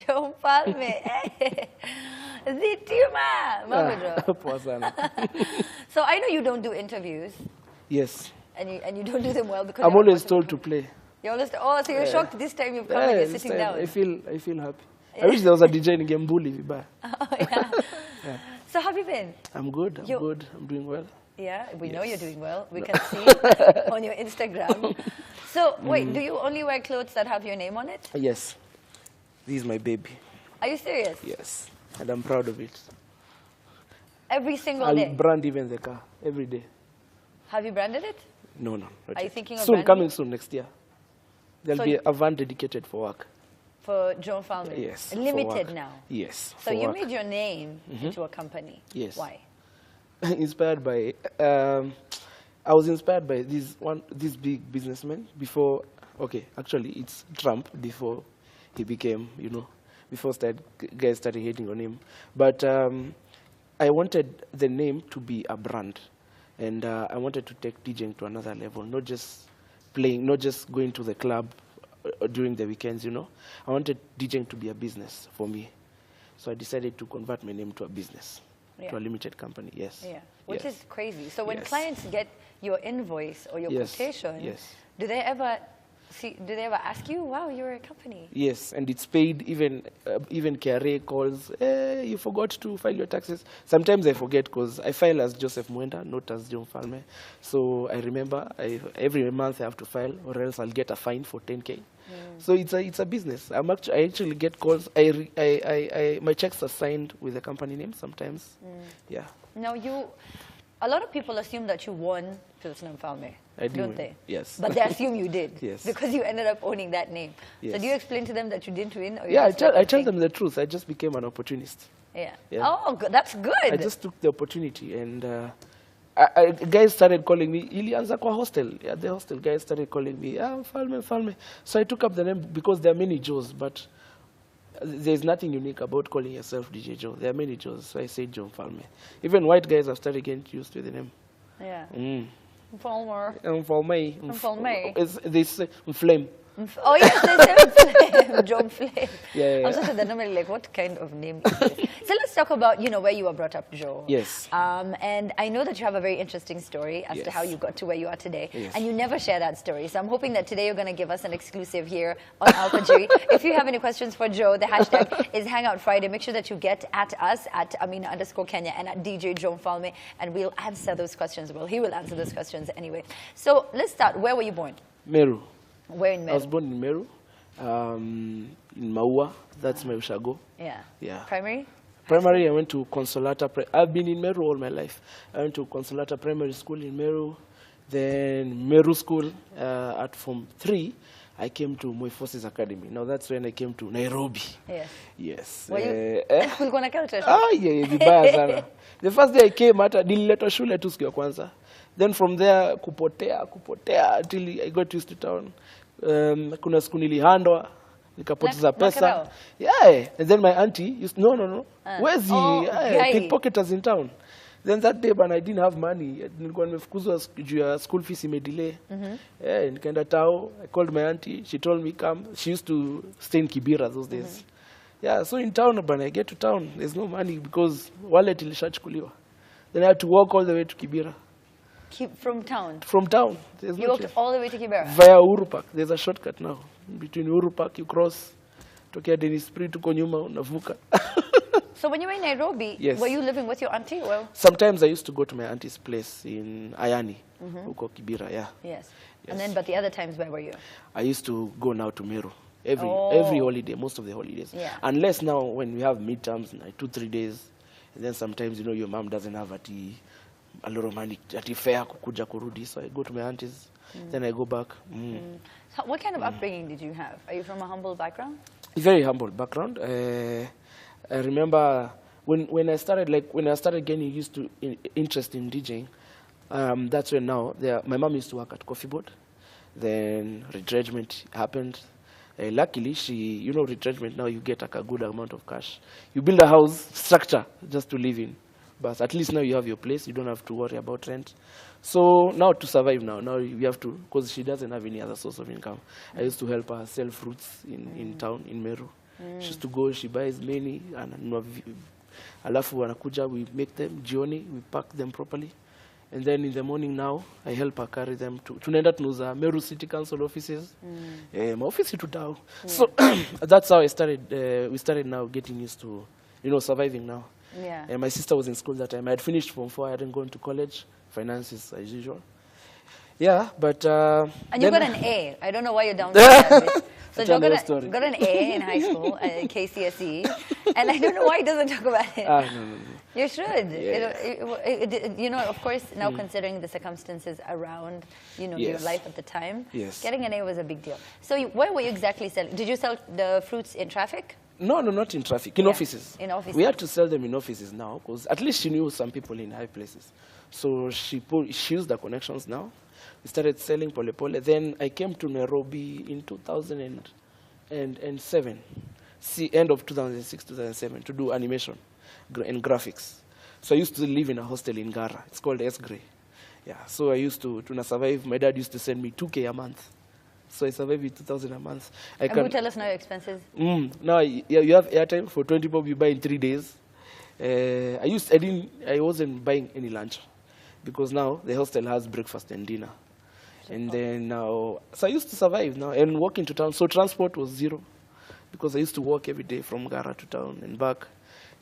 Mfalme. Zitima. Poa sana. So I know you don't do interviews. Yes. And you don't do them well because I'm always told to play. You're always so you're shocked this time you've come and you're sitting down. I feel happy. I wish there was a DJ in Gembuli. Oh, yeah. Yeah. So how have you been? I'm good. I'm good. I'm doing well. Yeah, we know you're doing well. We can see on your Instagram. So wait, do you only wear clothes that have your name on it? Yes. This is my baby. Are you serious? Yes. And I'm proud of it. Every single day? I'll brand even the car every day. Have you branded it? No. Are you thinking of soon, branding? coming soon, next year. There'll be a van dedicated for work. For Mfalme? Yes. Limited now? Yes. So you made your name into a company? Yes. Why? Inspired by, I was inspired by this big businessman before, okay, actually it's Trump before he became, before guys started hating on him. But I wanted the name to be a brand. And I wanted to take DJing to another level, not just playing, not just going to the club during the weekends, I wanted DJing to be a business for me. So I decided to convert my name to a business, to a limited company, yes. Yeah, which is crazy. So when clients get your invoice or your quotation, do they ever ask you, wow, you're a company? Yes, and it's paid, even KRA calls, you forgot to file your taxes. Sometimes I forget because I file as Joseph Mwenda, not as Mfalme. So I remember every month I have to file or else I'll get a fine for 10K. So it's a business. I actually get calls. My checks are signed with the company name sometimes. Yeah. Now a lot of people assume that you won Pilsner Mfalme, don't they? Yes. But they assume you did. Yes. Because you ended up owning that name. Yes. So do you explain to them that you didn't win? Or yeah, I tell them the truth. I just became an opportunist. Yeah. Oh, that's good. I just took the opportunity and guys started calling me, Ilianza kwa hostel. Yeah, the hostel guys started calling me, Mfalme. So I took up the name because there are many Joes, but there's nothing unique about calling yourself DJ Joe. There are many Joes, so I say Joe Mfalme. Even white guys have started getting used to the name. Yeah. Mfalme. They say Mflame. Oh yes, they say Joe Flame. Yeah. I'm so they're normally like, what kind of name is this? So let's talk about, where you were brought up, Joe. Yes. And I know that you have a very interesting story as to how you got to where you are today. Yes. And you never share that story. So I'm hoping that today you're going to give us an exclusive here on Alpha. If you have any questions for Joe, the hashtag is Hangout Friday. Make sure that you get at us at Amina_Kenya and at DJ Joe Mfalme, and we'll answer those questions. Well, he will answer those questions anyway. So let's start. Where were you born? Meru. Where in Meru? I was born in Meru, in Maua. That's my Ushago. Yeah. Primary? Primary, I went to Consolata. I've been in Meru all my life. I went to Consolata Primary School in Meru. Then Meru School at Form 3. I came to Moi Forces Academy. Now that's when I came to Nairobi. Yes. Were you school kuna culture? Vibaya sana. The first day I came, nililetwa shule tu siku ya kwanza. Then from there, kupotea, until I got used to town. Kuna siku nilihandwa, nikapoteza pesa. Yeah, and then my auntie used, no. Where's the pickpocketers in town? Then that day, but I didn't have money. Nilikuwa nimefukuzwa juu ya school fees imedelay. Nikaenda tao, I called my auntie, she told me come. She used to stay in Kibera those days. Yeah, so in town, when I get to town, there's no money because wallet ilishachukuliwa. Then I had to walk all the way to Kibera. From town? From town. You walked all the way to Kibera? Via Uhuru Park. There's a shortcut now. Between Uhuru Park, you cross. Tokea Dennis Spree, tuko nyuma, unavuka. So when you were in Nairobi, were you living with your auntie? Well, sometimes I used to go to my auntie's place in Ayani, uko Kibera, Yes. And then, but the other times, where were you? I used to go now to Meru. Every holiday, most of the holidays. Unless now when we have midterms, like 2-3 days, and then sometimes, your mom doesn't have a lot of money, fare kukuja kurudi, so I go to my aunties, then I go back. So what kind of upbringing did you have? Are you from a humble background? Very humble background. I remember when I started getting used to interest in DJing, that's when my mom used to work at Coffee Board. Then retrenchment happened. Luckily, retrenchment, now you get a good amount of cash. You build a house structure just to live in. But at least now you have your place. You don't have to worry about rent. So now to survive now you have to, because she doesn't have any other source of income. I used to help her sell fruits in town, in Meru. She used to go, she buys many, alafu wanakuja, we make them, jioni, we pack them properly. And then in the morning now, I help her carry them to tunaenda tunuza Meru City Council offices. Office to tao. So that's how I started, we started now getting used to, surviving now. Yeah. And my sister was in school that time. I had finished Form 4, I hadn't gone to college, finances as usual. Yeah, but... and you got an A. I don't know why you're down there. So Joe got an A in high school, KCSE, and I don't know why he doesn't talk about it. No. You should. Yeah. Of course, now considering the circumstances around, your life at the time, getting an A was a big deal. So where were you exactly selling? Did you sell the fruits in traffic? No, not in traffic, in offices. In offices. We had to sell them in offices now, because at least she knew some people in high places. So she used the connections now. We started selling pole pole. Then I came to Nairobi in 2007, end of 2006, 2007, to do animation and graphics. So I used to live in a hostel in Gara. It's called S-Gray. Yeah, so I used to survive. My dad used to send me 2K a month. So I survived with 2,000 a month. And who tell us now your expenses? Now you have airtime for 20 bob. You buy in 3 days. I wasn't buying any lunch because now the hostel has breakfast and dinner. And then now, so I used to survive now and walk into town. So transport was zero because I used to walk every day from Gara to town and back.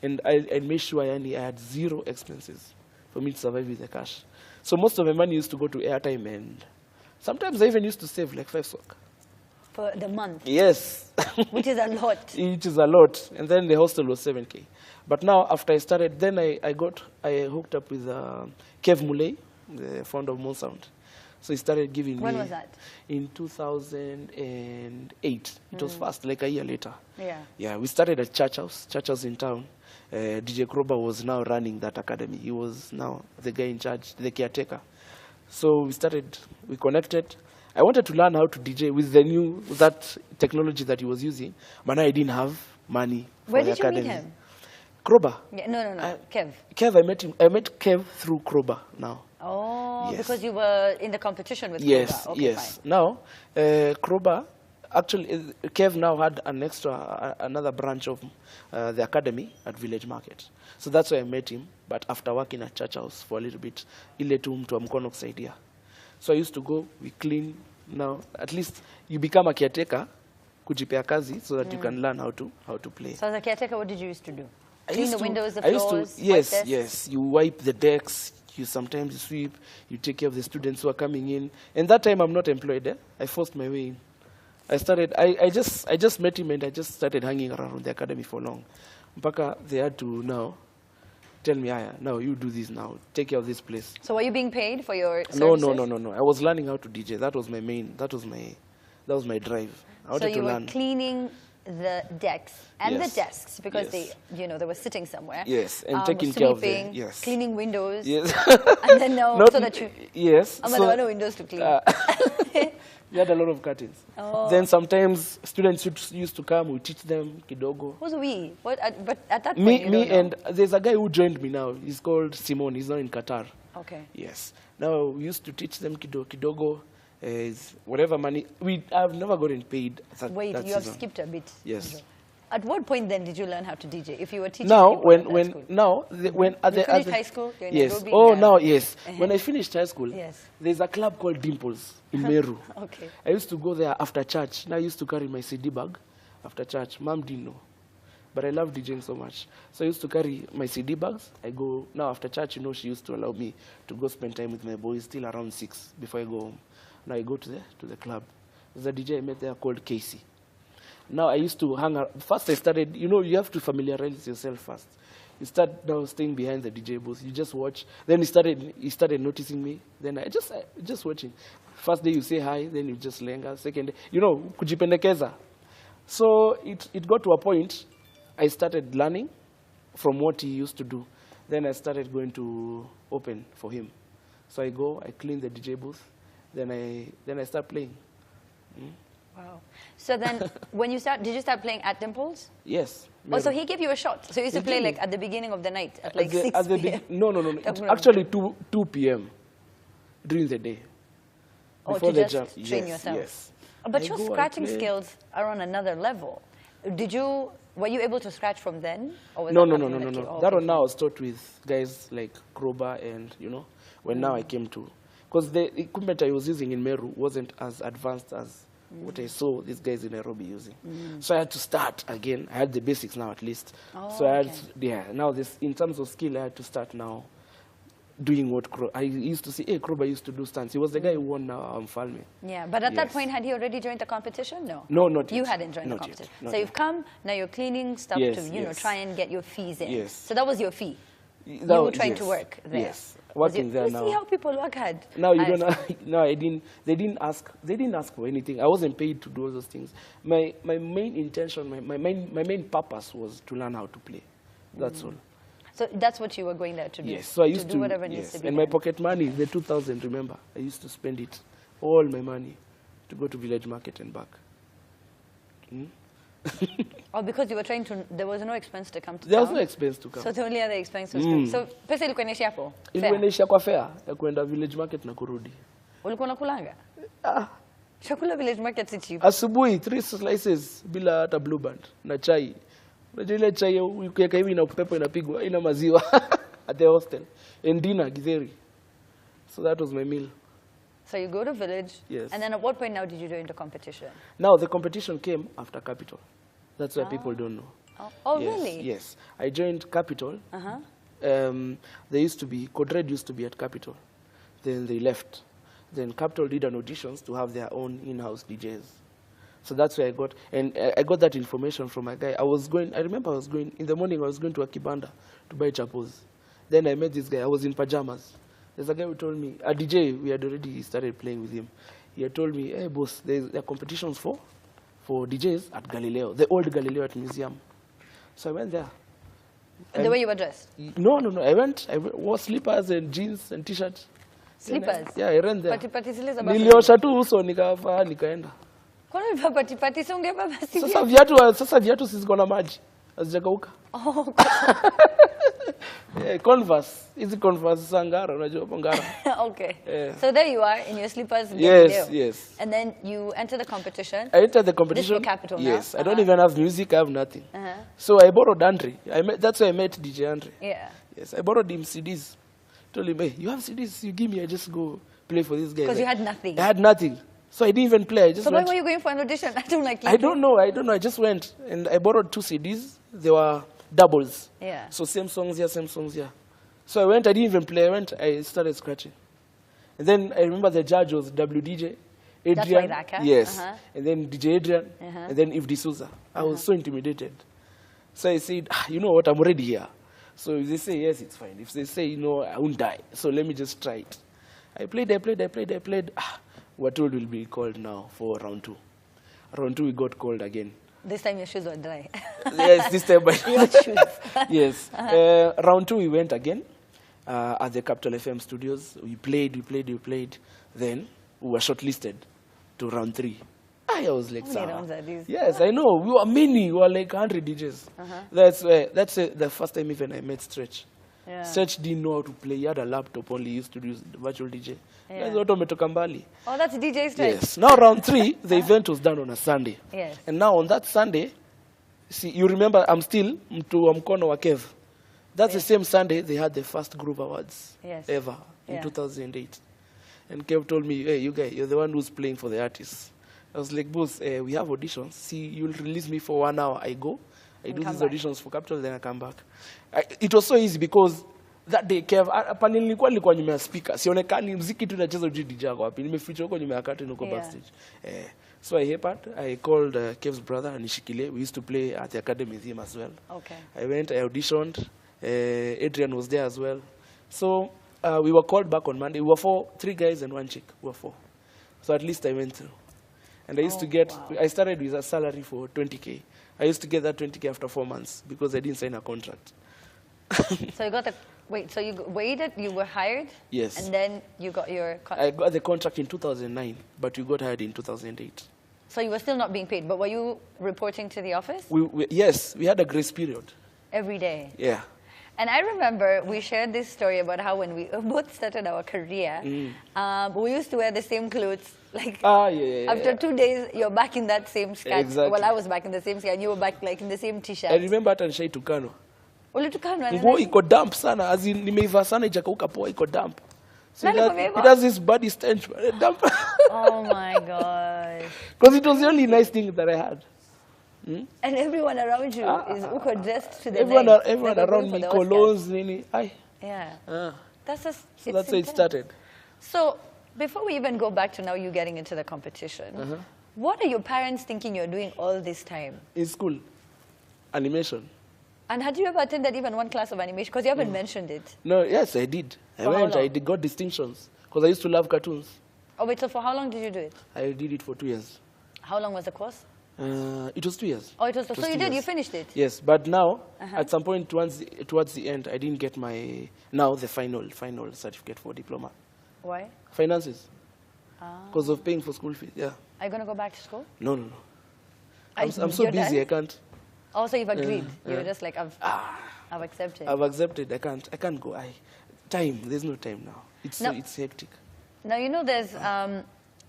And I made sure I had zero expenses for me to survive with the cash. So most of my money used to go to airtime, and sometimes I even used to save like 5 sok. For the month? Yes. Which is a lot. It is a lot. And then the hostel was 7K. But now after I started, then I hooked up with Kev Muley, the founder of Moon Sound. So he started giving me... When was that? In 2008. It was fast, like a year later. Yeah. Yeah, we started at Church House in town. DJ Kroba was now running that academy. He was now the guy in charge, the caretaker. So we connected. I wanted to learn how to DJ with that technology that he was using, but I didn't have money for the academy. Where did you meet him? Kroba. Yeah, no, Kev. Kev, I met Kev through Kroba now. Oh, yes. Because you were in the competition with Kroba. Okay, yes. Fine. Now, Kroba, actually, Kev now had another branch of the academy at Village Market. So that's why I met him, but after working at Church House for a little bit, ile tu mtu amkono kusaidia. So I used to go, we clean. Now, at least you become a caretaker, kujipea kazi, so that you can learn how to play. So as a caretaker, what did you used to do? Clean the windows, the floors, yes. You wipe the decks. You sometimes sweep. You take care of the students who are coming in. And that time I'm not employed. I forced my way in. I just met him and I just started hanging around the academy for long. Mpaka they had to now tell me, now you do this now. Take care of this place. So were you being paid for your services? No. I was learning how to DJ. That was my drive. I wanted to learn. So you were cleaning the decks and the desks because they were sitting somewhere. Yes, and taking care of them. Yes. Cleaning windows. Yes. And then so that you... Yes. There were no windows to clean. We had a lot of curtains. Oh. Then sometimes students used to come, we teach them kidogo. Who's we? But at that point, me and there's a guy who joined me now. He's called Simon. He's now in Qatar. Okay. Yes. Now we used to teach them kidogo. Whatever money. I've never gotten paid. Wait, you have skipped a bit. Yes. At what point then did you learn how to DJ? If you were teaching now, people when you finished high school, you're in yes. Nairobi, Oh, now yes. When I finished high school, yes. There's a club called Dimples in Meru. Okay. I used to go there after church. Now I used to carry my CD bag after church. Mom didn't know, but I love DJing so much. So I used to carry my CD bags. I go now after church. She used to allow me to go spend time with my boys till around 6 before I go home. Now I go to the club. There's a DJ I met there called Casey. Now I used to hang out. First I started, you have to familiarize yourself first. You start now staying behind the DJ booth. You just watch. Then he started noticing me. Then I just watching. First day you say hi, then you just linger. Second day, kujipendekeza. So it got to a point, I started learning from what he used to do. Then I started going to open for him. So I go, I clean the DJ booth. Then I start playing. Wow. So then, did you start playing at Dimples? Yes. Oh, so he gave you a shot. So you used to play like at the beginning of the night, at like 6 p.m. No. Actually 2 p.m. during the day. Oh, to just train yourself. Yes. But your scratching skills are on another level. Were you able to scratch from then? Or was No, that no, no, something no, no, that you- no. oh, That okay. one now I was taught with guys like Kroba and, when now I came to, because the equipment I was using in Meru wasn't as advanced as what I saw these guys in Nairobi using. So I had to start again. I had the basics now at least. Oh, So I had, okay. now this, in terms of skill, I had to start now doing what I used to see. Hey, Kroba used to do stunts. He was the guy who won Mfalme. Yeah, but at that Yes. point, had he already joined the competition? No. No, not yet. You hadn't joined Not the yet. competition. Not So yet. you've come, now you're cleaning stuff Yes, to, yes. try and get your fees in. Yes. So that was your fee. You That were was- trying to yes, work there. Yes, Was working you, there you now. see how people work hard. Now you I don't. see. No, I didn't. They didn't ask. They didn't ask for anything. I wasn't paid to do all those things. My main intention, my main purpose was to learn how to play. That's all. So that's what you were going there to do? Yes. So I used do whatever needs to be and done. my pocket money, the 2,000. Remember, I used to spend it, all my money, to go to village market and back. Oh, because you were trying to, there was no expense to come to There was town? no expense to come. So the only other expense was to, so pesa ilikuwa inaishia hapo? Ilikuwa Fair? inaishia kwa fare ya kwenda village market na kurudi. Ulikuwa unakulanga? Ah, Chakula village market si cheap. asubuhi 3 slices bila hata blue band na chai. Unajua ile chai ukiweka hivi na upepo inapigwa ina maziwa at the hostel. And dinner githeri. So that was my meal. So you go to village, Yes. and then at what point now did you join the competition? Now the competition came after Capital. That's why people don't know. Oh, Yes, really? Yes. I joined Capital. Uh-huh. There used to be, Codred used to be at Capital. Then they left. Then Capital did an auditions to have their own in-house DJs. So that's where I got, and I got that information from a guy. I remember I was going, in the morning I was going to a kibanda to buy chapos. Then I met this guy, I was in pajamas. There's a guy who told me, a DJ, we had already started playing with him. He had told me, hey boss, there are competitions for DJs at Galileo, the old Galileo at museum. So I went there. The way you were dressed? No. I wore slippers and jeans and t-shirt. Slippers? Yeah, I ran there. Pati zile za bafuni. Niliosha tu uso nikavaa nikaenda. Kwani ulivaa pati si ungevaa basi? Sasa viatu ziko na maji. Hazijakauka. Oh, Yeah, Converse. Hizi Converse za Ngara, unajua hapo Ngara. okay. Yeah. So there you are in your slippers. Yes, Galileo. yes. And then you enter the competition. I entered the competition. This is Capital now? Yes. I don't even have music, I have nothing. Uh-huh. So I borrowed Andre. That's why I met DJ Andre. Yeah. Yes, I borrowed him CDs. Told him, hey, you have CDs, you give me, I just go play for this guy. Because you had nothing. I had nothing. So I didn't even play. I just So why went. were you going for an audition? I don't like you. I don't know. I just went and I borrowed 2 CDs. They were doubles. Yeah. So same songs here, same songs here. So I went, I didn't even play. I started scratching. And then I remember the judge was WDJ. Adrian. That's like that, huh? Yes. Uh-huh. And then DJ Adrian. Uh-huh. And then Yves D'Souza. I was so intimidated. So I said, you know what, I'm already here. So if they say yes, it's fine. If they say, I won't die. So let me just try it. I played. We're told we'll be called now for round 2. Round 2 we got called again. This time your shoes were dry. Yes, this time. Your shoes. Yes. Round 2 we went again at the Capital FM studios. We played. Then we were shortlisted to round 3. I was like, How many "Sawa." rounds are these? Yes, I know. We were many. We were like 100 DJs. That's the first time even I met Stretch. Yeah. Stretch didn't know how to play. He had a laptop only. He used to do virtual DJ. Yeah. Guys, watu wametoka mbali. Oh, that's DJ Stretch. Yes. Now round 3, the event was done on a Sunday. Yes. And now on that Sunday, see, you remember I'm still mtu wa mkono wa Kev. That's the same Sunday they had the first Groove Awards Yes. ever in Yeah. 2008. And Kev told me, hey, you guys, you're the one who's playing for the artists. I was like, boss, we have auditions. See, you'll release me for 1 hour. I go. I do come these back. auditions for Capital, then I come back. It was so easy because that day Kev, pale nilikuwa nyuma ya speaker. Sionekani mziki tu nacheza ujui DJ ako wapi. Nimeficha huko nyuma ya curtain huko Yeah. backstage. So I called Kev's brother Nishikile. We used to play at the academy with him as well. Okay. I went, I auditioned. Adrian was there as well. So we were called back on Monday. We were 3 guys and 1 chick. We were 4. So at least I went through. And I used to get, I started with a salary for 20K. I used to get that 20K after 4 months because I didn't sign a contract. So you got the, so you waited, you were hired? Yes. And then you got your, I got the contract in 2009, but we got hired in 2008. so you were still not being paid, but were you reporting to the office? Yes, we had a grace period. Every day? Yeah. And I remember we shared this story about how when we both started our career, we used to wear the same clothes Like, yeah. after 2 days, you're back in that same skirt. Exactly. Well, I was back in the same skirt, and you were back like in the same t-shirt. I remember hata nishai tukano. Ulitukanwa na Nguo nani? iko damp sana, as in nimeivaa sana ijakauka poa, iko damp. So Nani kumeiva? it has this body stench, damp. Oh my gosh. Because it was the only nice thing that I had. And everyone around you is uko dressed to the Everyone, nines. everyone Like we're around going me, for the Oscars. colognes, nini. Aye. Yeah. That's just, So that's how it intense. started. So before we even go back to now you getting into the competition, what are your parents thinking you're doing all this time? In school, animation. And had you ever attended even one class of animation? Because you haven't mentioned it. No, yes, I did. I For how went, I long? got distinctions. Because I used to love cartoons. Oh, wait, so for how long did you do it? I did it for 2 years. How long was the course? It was 2 years. Oh, it was, so 2 you did, you years. finished it? Yes, but now, at some point towards the end, I didn't get my, now the final certificate for diploma. Why? Finances. Because of paying for school fees, yeah. Are you going to go back to school? No. I'm so You're busy, done? I can't. Also, you've agreed. You're just like, I've accepted. I've accepted, I can't go. There's no time now. No. It's hectic. Now, you know, there's,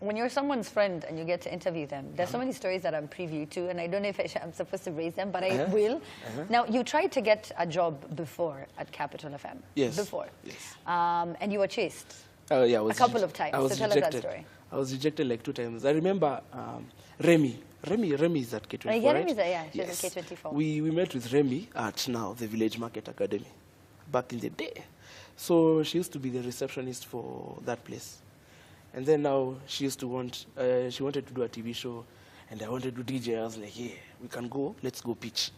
when you're someone's friend and you get to interview them, there's so many stories that I'm privy to, and I don't know if I'm supposed to raise them, but I will. Now, you tried to get a job before at Capital FM. Yes. Before. Yes. And you were chased. Yeah, I was A couple of times. I was So tell us rejected. that story. I was rejected like 2 times. I remember Remy is at K24, Yeah, right? Remy's there, yeah, she's at Yes. K24. We met with Remy at now the Village Market Academy, back in the day. So she used to be the receptionist for that place. And then now she wanted to do a TV show, and I wanted to DJ. I was like, yeah, we can go, let's go pitch.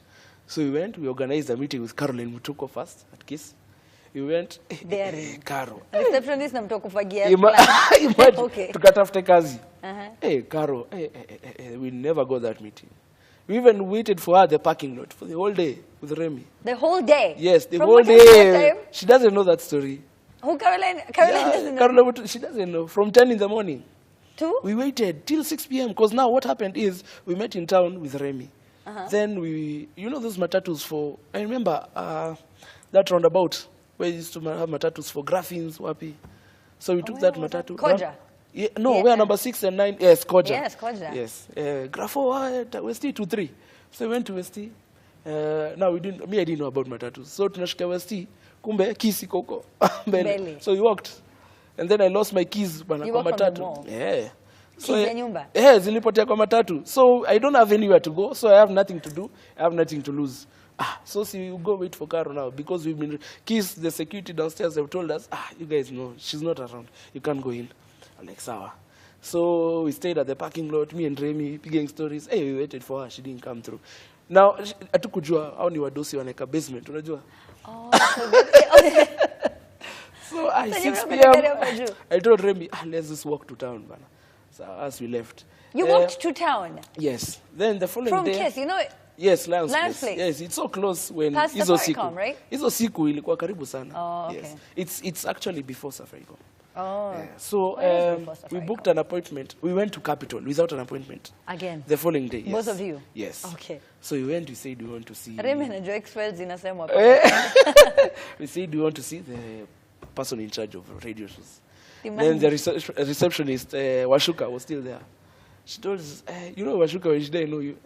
So we went, we organized a meeting with Caroline Mutuko first at KISS. We went, There. Caro. Receptionist na mtu kufagia. Imagine, Okay. tukatafute kazi. Hey, Caro, we never got that meeting. We even waited for her at the parking lot for the whole day with Remy. The whole day? Yes, the From whole what time to what day. time? She doesn't know that story. Who, Caroline? Caroline doesn't know. Caroline, she doesn't know. From 10 in the morning. Two? We waited till 6 p.m. because now what happened is we met in town with Remy. Then you know those matatus for, I remember that roundabout where you used to have matatus for graphins, wapi. So we took that where was that? matatu. Koja? Yeah, no, Yeah. we are number 6 and 9. Yes, Koja. Yes, Koja. Yes. Grafo, Westie 2-3. So we went to Westie. Now I didn't know about matatus. So tunashika Westie, kumbe kisi koko. Mbele. So we walked. And then I lost my keys bana You kwa walked from the matatu. mall? Yeah. So, Keys ya nyumba? zilipotea kwa matatu. So I don't have anywhere to go. So I have nothing to do. I have nothing to lose. So see, you go wait for Caro now because we've been keys. The security downstairs have told us, you guys know she's not around. You can't go in. I'm like, sawa. So we stayed at the parking lot. Me and Remy picking stories. Hey, we waited for her. She didn't come through. Now atukujua au ni wadosi waneka basement. Unajua? Oh, so good. So at So 6 you p.m. remember I told Remy, let's just walk to town, bana. So as we left. You walked to town? Yes. Then the following From day. KISS, you know it? Yes, Lions Lions Place. Place. Yes, it's so close when Past hizo Safaricom, siku. right? Hizo siku ilikuwa karibu sana. Oh, okay. Yes. It's actually before Safaricom. Oh. Yeah. So Where is before we Safaricom? booked an appointment. We went to Capital without an appointment. Again? The following day. Yes. Both of you? Yes. Okay. So we went. We said we want to see. Remy anajua X-Files inasemwa. We said we want to see the person in charge of radio shows. Imagine. Then the receptionist Washuka was still there. She told us, you know Washuka, when she didn't know you.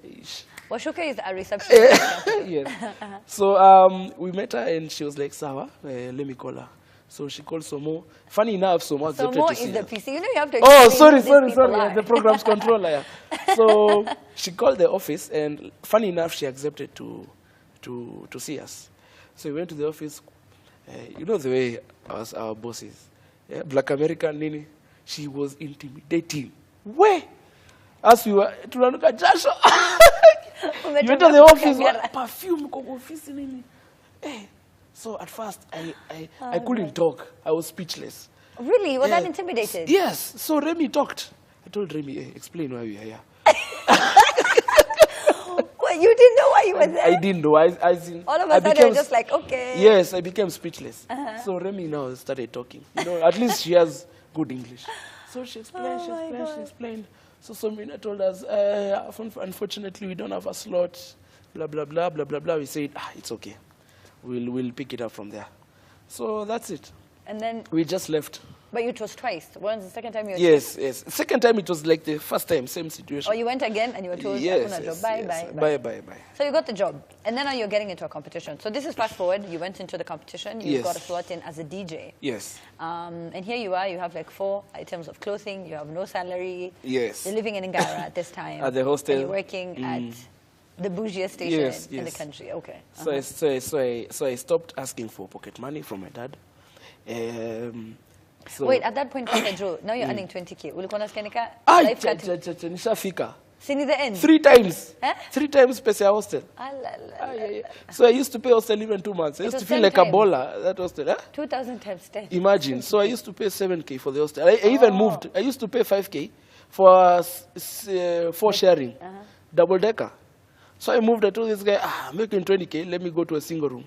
Washuka is a receptionist. Yes. So we met her and she was like, Sawa, let me call her. So she called Somo. Funny enough, Somo accepted Somo to see is the her. PC. You know you have to Oh, explain sorry, who these people yeah, are. the program's controller. Yeah. So she called the office and funny enough, she accepted to see us. So we went to the office. You know the way our boss is. Yeah, Black American Nini. She was intimidating. Where? As we were, tunanuka jasho. You went to the office, perfume, office nini. So at first, I couldn't talk. I was speechless. Really? Was that Yeah. intimidated? Yes. So Remy talked. I told Remy, explain why we are here. What, you didn't know why you were there? I didn't know. All of a sudden, you're just like, okay. Yes, I became speechless. So Remy now started talking. You know, at least she has good English. So she explained, she explained. So Somina told us, unfortunately, we don't have a slot, blah, blah, blah, blah, blah, blah. We said, it's okay. We'll pick it up from there. So that's it. And then We just left. But you chose twice. When's the second time you were Yes, yes. Second time it was like the first time, same situation. Oh, you went again and you were told, yes, job. yes, Bye, yes. bye, Bye. So you got the job. And then now you're getting into a competition. So this is fast forward. You went into the competition. You Yes. got a slot in as a DJ. Yes. And here you are. You have like 4 items of clothing. You have no salary. Yes. You're living in Ngara at this time. At the hostel. And you're working at the bougiest station Yes, in the yes. country. Okay. So I stopped asking for pocket money from my dad. So Wait, at that point, Papa Joe, now you're earning 20K. Ulikuwa unasikia nika Ay, life cut. nishafika. Sini the end. 3 times. Eh? 3 times pesa ya hostel. So I used to pay hostel even 2 months. I used to feel 10 like a times. baller, that hostel. Huh? 2,000 times 10. Imagine. So I used to pay 7K for the hostel. I even moved. I used to pay 5K for 4 sharing. Double decker. So I moved. I told this guy, I'm making 20K. Let me go to a single room.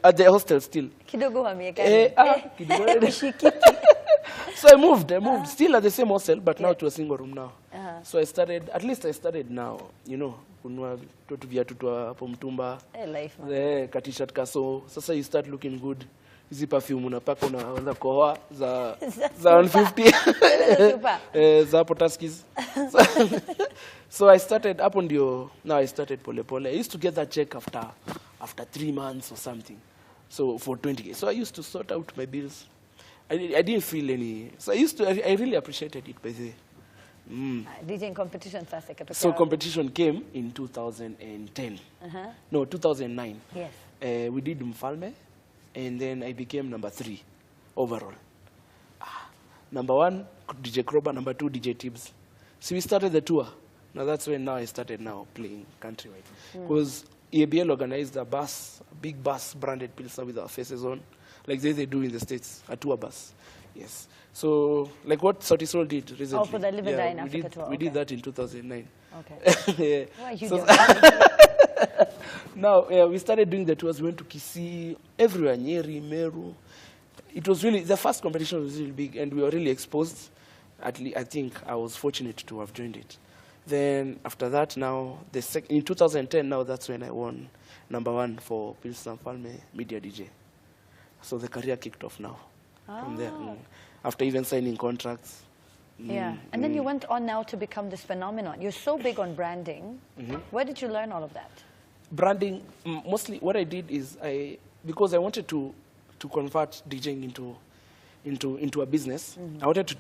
At the hostel still. Kidogo wa miaka. Kidogo. So I moved, still at the same hostel, but now to a single room now. So I started, at least I started now, you know, kunua totu viatu twa hapo mtumba. Life, man. Ka-t-shirt kaso. Sasa you start looking good. Hizi perfume unapaka unaanza kohoa za 150. Za hapo Tuskies. So I started hapo ndio, now I started pole pole. I used to get that check after 3 months or something. So for 20K. So I used to sort out my bills. I didn't feel any. So I really appreciated it by the way. DJing competition sasa ikatokea. So competition came in 2010. No, 2009. Yes. We did Mfalme, and then I became number 3 overall. Number 1, DJ Kroba. Number 2, DJ Tibbs. So we started the tour. Now that's when I started playing countrywide. Because EABL organized a big bus branded Pilsner with our faces on. Like they do in the States, a tour bus. Yes. So, like what Sotisol did recently. Oh, for the Live and Die in Africa tour. We did that in 2009. Okay. Why are you doing Now, we started doing the tours. We went to Kisii, everywhere, Nyeri, Meru. It was really, the first competition was really big, and we were really exposed. At least, I think I was fortunate to have joined it. Then, after that, now, in 2010, now that's when I won number 1 for Pilsner Mfalme Media DJ. So the career kicked off now from there. After even signing contracts. Yeah. And then you went on now to become this phenomenon. You're so big on branding. Where did you learn all of that? Branding, mostly what I did is because I wanted to convert DJing into a business. I wanted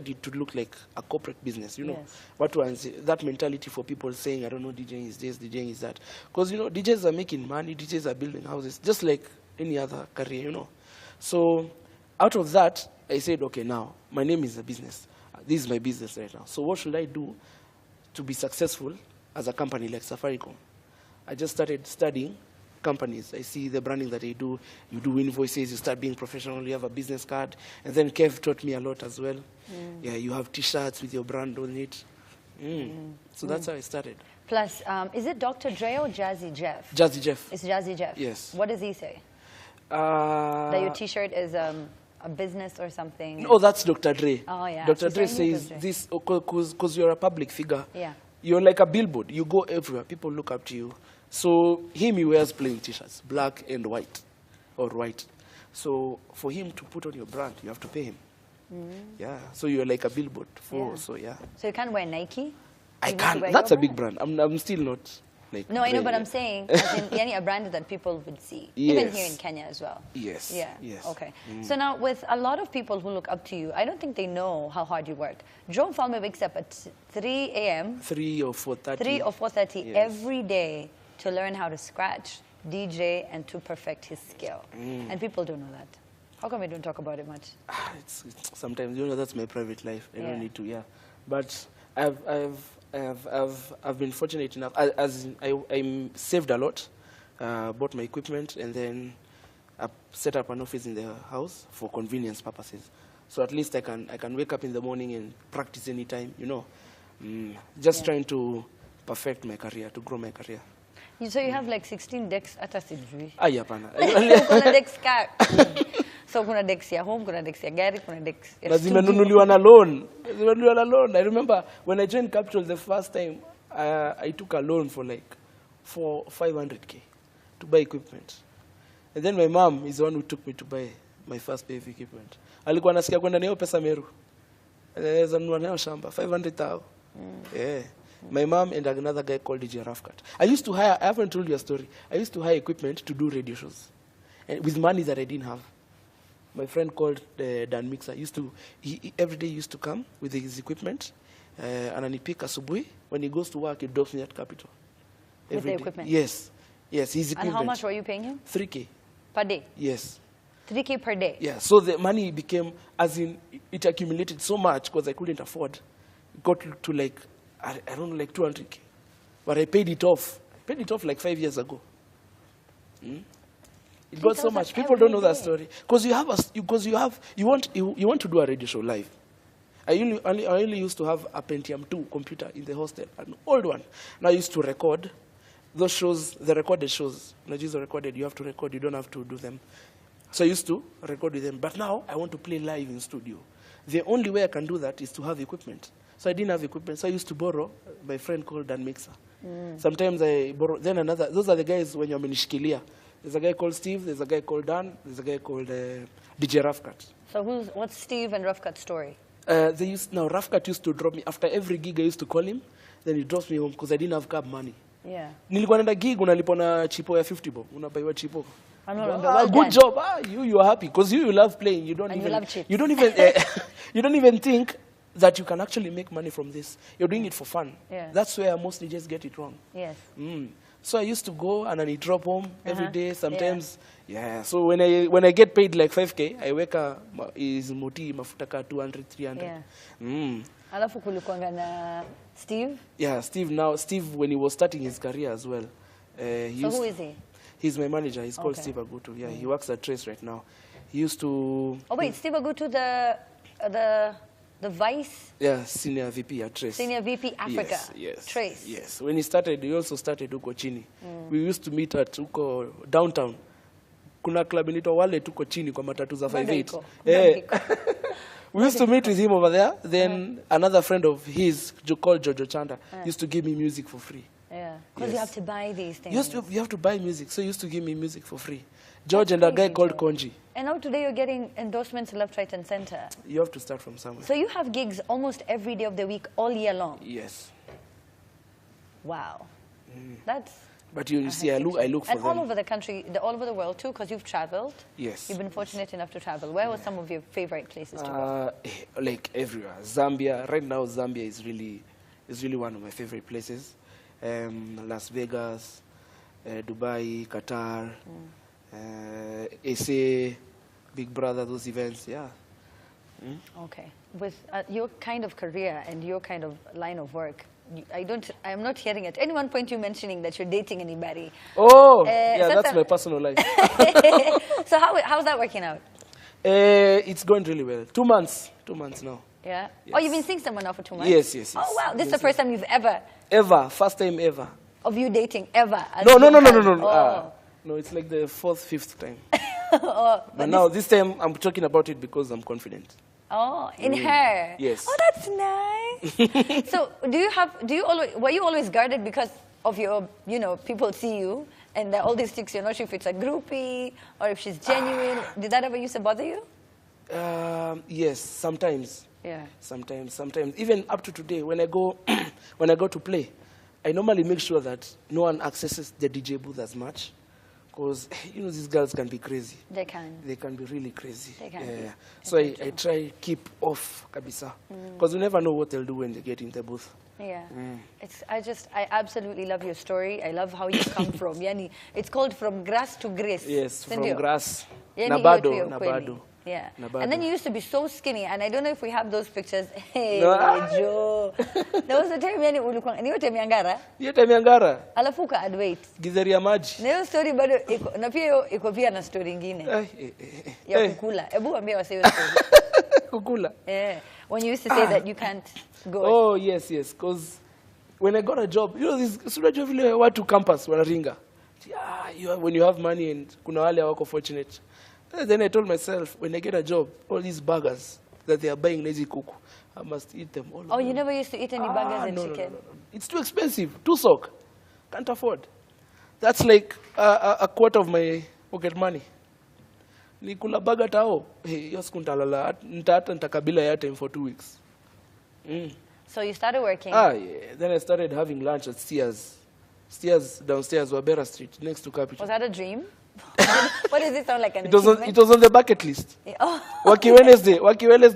it to look like a corporate business, you know. Yes. What was that mentality for people saying, I don't know, DJing is this, DJing is that. Because, you know, DJs are making money, DJs are building houses, just like any other career, you know. So out of that, I said, okay, now, my name is a business. This is my business right now. So what should I do to be successful as a company like Safaricom? I just started studying companies. I see the branding that they do. You do invoices, you start being professional, you have a business card. And then Kev taught me a lot as well. Yeah, you have T-shirts with your brand on it. So that's how I started. Plus, is it Dr. Dre or Jazzy Jeff? Jazzy Jeff. It's Jazzy Jeff. Yes. What does he say? That your T-shirt is a business or something? Oh, that's Dr. Dre. Oh, yeah. Dr. So Dre say says Dr. Dre. this because you're a public figure. Yeah. You're like a billboard. You go everywhere. People look up to you. So he wears plain T-shirts, black and white, or white. So for him to put on your brand, you have to pay him. Yeah. So you're like a billboard. So yeah. So you can't wear Nike? I You need to can't. wear That's your a big brand. brand. I'm still not like. No, I know, Dre, but yeah. I'm saying, as in, any a brand that people would see, even Yes. here in Kenya as well. Yes. Yeah. Yes. Okay. So now, with a lot of people who look up to you, I don't think they know how hard you work. Joe Mfalme wakes up at 3 a.m., 3 or 4:30. 3 or 4:30 Yes. every day to learn how to scratch, DJ, and to perfect his skill. And people don't know that. How come we don't talk about it much? It's sometimes, you know, that's my private life. I Yeah. don't need to. Yeah. But I've been fortunate enough. I saved a lot, bought my equipment, and then I set up an office in the house for convenience purposes. So at least I can wake up in the morning and practice anytime, you know. Just trying to perfect my career, to grow my career. So you have like 16 decks at a sijui. Hapana. Kuna decks ka. So kuna decks ya home, kuna decks ya gari, kuna decks ya Na studio. zimenunuliwa na loan. Zimenunuliwa na loan. I remember when I joined Capital the first time, I took a loan for like 500K to buy equipment. And then my mom is the one who took me to buy my first pay of equipment. Alikuwa anasikia kwenda nayo pesa Meru. Anaweza nunua nayo shamba 500,000. Yeah. My mom and another guy called DJ Rafkat. I used to hire, I haven't told you a story. I used to hire equipment to do radio shows. And with money that I didn't have. My friend called Dan Mixer he every day used to come with his equipment. Ananipika asubuhi. When he goes to work, he drops me at Capital. With the equipment? Yes. Yes, his equipment. And how much were you paying him? 3K. Per day? Yes. 3K per day? Yeah, so the money became, as in, it accumulated so much because I couldn't afford. It got to like, I don't know, like 200K. But I paid it off. I paid it off like 5 years ago. It got so much. People don't know that story. Because you want to do a radio show live. I only used to have a Pentium 2 computer in the hostel, an old one. And I used to record those shows, the recorded shows. Not just recorded, you have to record, you don't have to do them. So I used to record with them. But now I want to play live in studio. The only way I can do that is to have equipment. So I didn't have equipment, so I used to borrow my friend called Dan Mixer. Sometimes I borrow, then another, those are the guys when you're menishikilia. There's a guy called Steve, there's a guy called Dan, there's a guy called DJ Rafkat. So what's Steve and Rafkat's story? Rafkat used to drop me, after every gig I used to call him, then he drops me home because I didn't have cab money. Yeah. Nilikuwa nenda gig, unalipwa na chipo ya 50 bob, unabaiwa chipo. Good job. You are happy because you love playing. You don't even think that you can actually make money from this. You're doing it for fun. Yeah. That's where most DJs get it wrong. Yes. So I used to go and then I drop home every day. Sometimes, So when I get paid like 5K, I wake up is moti mafuta ka 200, 300. Yeah. Alafu kulikuanga na Steve. Yeah, Steve when he was starting his career as well. So who is he? He's my manager. He's called Steve Agutu. Yeah, he works at Trace right now. He used to... Oh, wait, Steve Agutu, the vice? Yeah, senior VP at Trace. Senior VP Africa. Yes. Trace. Yes. When he started, he also started Uko Chini. We used to meet at Uko downtown. Kuna club inaitwa Wale tuko chini kwa matatu za 58. We used to meet with him over there. Then another friend of his called Jojo Chanda used to give me music for free. Yeah, because you have to buy these things. You have to buy music, so he used to give me music for free. George and a guy called Konji. And now today you're getting endorsements left, right, and center. You have to start from somewhere. So you have gigs almost every day of the week, all year long? Yes. Wow. That's... But you see, I look for them. And all over the country, all over the world too, because you've traveled. Yes. You've been fortunate enough to travel. Where were some of your favorite places to go? Like everywhere. Zambia. Right now, Zambia is really one of my favorite places. Las Vegas, Dubai, Qatar, SA, Big Brother, those events, yeah. Okay. With your kind of career and your kind of line of work, I'm not hearing at any one point you mentioning that you're dating anybody. Oh, yeah, that's my personal life. So how's that working out? It's going really well. 2 months. 2 months now. Yeah? Yes. Oh, you've been seeing someone now for 2 months? Yes. Oh, wow. This is the first time you've ever... Ever. First time ever. Of you dating, ever? No. Oh. No, it's like the 4th, 5th time. But now, this time, I'm talking about it because I'm confident. Oh, in her? Yes. Oh, that's nice. So, were you always guarded because of your, people see you and all these chicks, you're not sure if it's a groupie or if she's genuine. Did that ever used to bother you? Yes, sometimes. Yeah. Sometimes. Even up to today, when I go to play, I normally make sure that no one accesses the DJ booth as much. Because, these girls can be crazy. They can. They can be really crazy. They can. Yeah. So I try keep off, kabisa. Because you never know what they'll do when they get in the booth. Yeah. I absolutely love your story. I love how you come from. Yani, it's called from grass to grace. Yes, from Sindio? Grass. Yani Nabado. Yeah. Nabado. And then you used to be so skinny, and I don't know if we have those pictures. Hey, No. Joe. There was a time yani ulikuwa ni yote miangara. Yote miangara. Alafu ka add weight. Gizeria maji. Na hiyo story bado na pia iko pia na story nyingine. Ya kukula. Hebu ambia wase hiyo story. Kukula. Yeah. When you used to say that you can't go. Oh, yes. Because when I got a job, this unajua vile watu campus wanaringa. Yeah, when you have money and kuna wale hawako fortunate. Then I told myself, when I get a job, all these burgers that they are buying lazy kuku, I must eat them all. Oh, you never used to eat any burgers and no, chicken? No. It's too expensive. Too soak. Can't afford. That's like a quarter of my pocket money. nikula baga tao. Hiyo siku nitalala hata nitakabila ya time for 2 weeks. So you started working. Yeah. Then I started having lunch at Steers. Steers downstairs, Wabera Street, next to Capital. Was that a dream? What does it sound like an It was on the bucket list. Oh. Waki Wednesday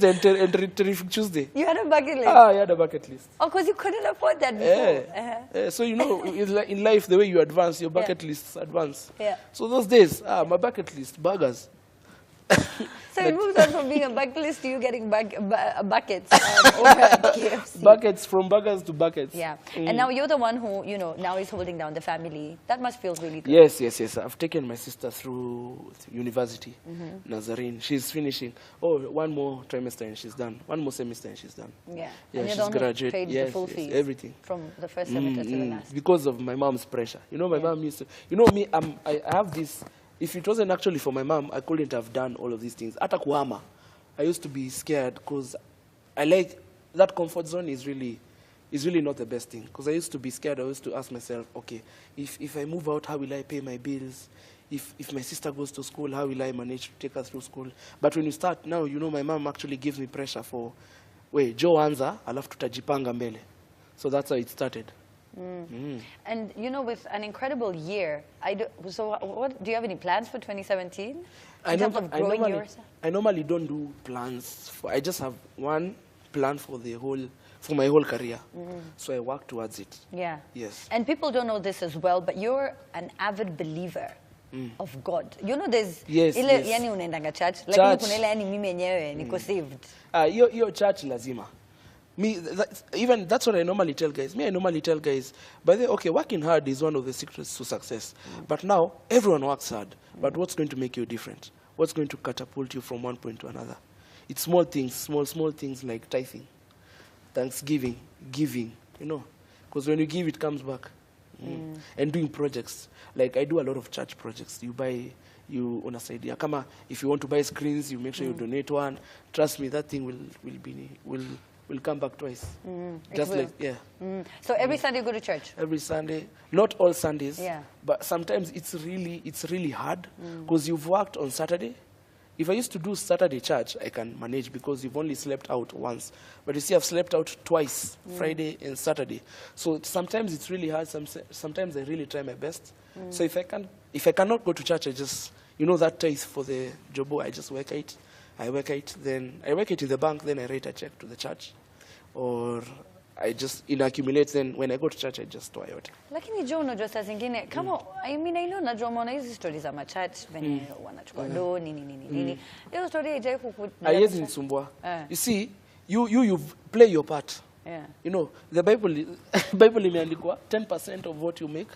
and Terrific Tuesday. You had a bucket list? I had a bucket list. Oh, because you couldn't afford that before. So, you know, in life, the way you advance, your bucket lists advance. Yeah. So those days, my bucket list, burgers. So it moves on from being a bucket list to you getting buckets over at KFC. Buckets, from burgers to buckets. Yeah. And now you're the one who, you know, now is holding down the family. That must feel really good. Yes. I've taken my sister through university, Nazarene. She's finishing. Oh, one more trimester and she's done. One more semester and she's done. Yeah. Yeah, and she's graduate. Paid the full fees. Everything. From the first semester to the last. Because of my mom's pressure. You know, my mom used to, you know me, I have this, if it wasn't actually for my mom, I couldn't have done all of these things. Ata kuhama, I used to be scared because I like, that comfort zone is really not the best thing. Because I used to be scared. I used to ask myself, okay, if I move out, how will I pay my bills? If my sister goes to school, how will I manage to take her through school? But when you start now, you know, my mom actually gives me pressure for, wait, Joe anza, alafu tutajipanga mbele. So that's how it started. And, you know, with an incredible year, so what, do you have any plans for 2017? I normally don't do plans. I just have one plan for my whole career. So I work towards it. Yeah. Yes. And people don't know this as well, but you're an avid believer of God. You know, there's yani unaendanga church, lakini kuna ile yani mimi yenyewe niko saved. Your church lazima. That's what I normally tell guys. I normally tell guys, by the way, okay, working hard is one of the secrets to success. But now, everyone works hard. But what's going to make you different? What's going to catapult you from one point to another? It's small things, small things like tithing, thanksgiving, giving, you know. Because when you give, it comes back. And doing projects. Like I do a lot of church projects. You on a side. Kama, if you want to buy screens, you make sure you donate one. Trust me, that thing will come back twice. Just like, yeah. So every Sunday you go to church? Every Sunday. Not all Sundays. Yeah. But sometimes it's really hard because you've worked on Saturday. If I used to do Saturday church, I can manage because you've only slept out once. But you see, I've slept out twice, Friday and Saturday. So sometimes it's really hard. Sometimes I really try my best. So if I cannot go to church, I just, you know, that tithe for the jobo, I just work it. I work it in the bank, then I write a check to the church. Or I just accumulate, then when I go to church, I just toa yote. Lakini Joe, unajua saa zingine, kama, I mean, I know najua mwana hizi stories za church, venye wanachukua do, nini. Hiyo story haijai kukuja. Haiwezi nisumbua. You see, you play your part. Yeah. You know, the Bible imeandikwa 10% of what you make,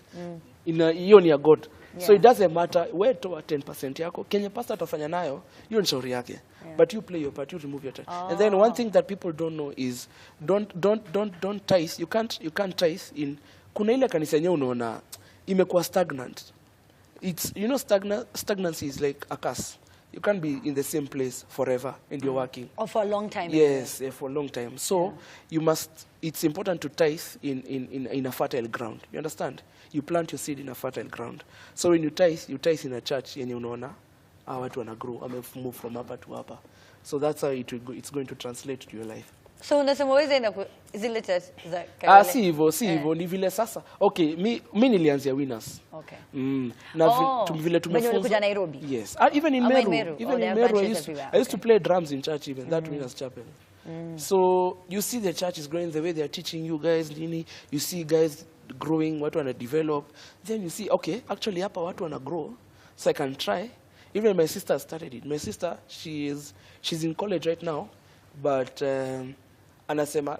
hiyo ni ya God. Yeah. So it doesn't matter where toa 10% yako. Kenye pastor atafanya nayo, hiyo ni shauri yake. Yeah. But you play your part, you remove your tithe. And then one thing that people don't know is don't tithe. You can't tithe in kuna ile kanisa yenyewe unaona imekuwa stagnant. It's, you know, stagnancy is like a curse. You can't be in the same place forever and you're working. Or for a long time. Yes, for a long time. So it's important to tithe in a fertile ground. You understand? You plant your seed in a fertile ground. So when you tithe in a church, yenye unaona, watu wana grow, move from hapa to hapa. So that's how it's going to translate to your life. So unasema wewe ina zile church za Karole? Si hivyo, ni vile sasa. Okay, mi nilianzia Winners. Okay. Na vile tumefunza. Ulikuja Nairobi? Yes. Even in Meru. Even in Meru, I used to play drums in church even, that Winners Chapel. So you see the church is growing the way they are teaching you guys, you see guys growing, watu wana develop. Then you see, okay, actually hapa watu wana grow, so I can try. Even my sister started it. My sister, she's in college right now, but anasema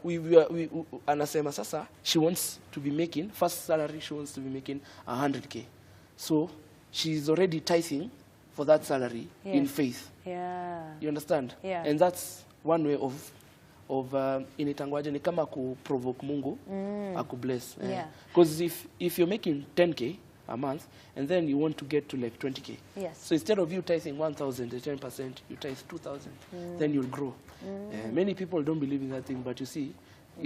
anasema sasa she wants to be making first salary, she wants to be making 100K. So she's already tithing for that salary in faith. Yeah. You understand? Yeah. And that's one way of initangwaje ni kama ku provoke Mungu akubless. Because if you're making 10K a month and then you want to get to like 20K. Yes. So instead of you tithing 1,000, the 10%, you tithe 2,000. Then you'll grow. Many people don't believe in that thing, but you see,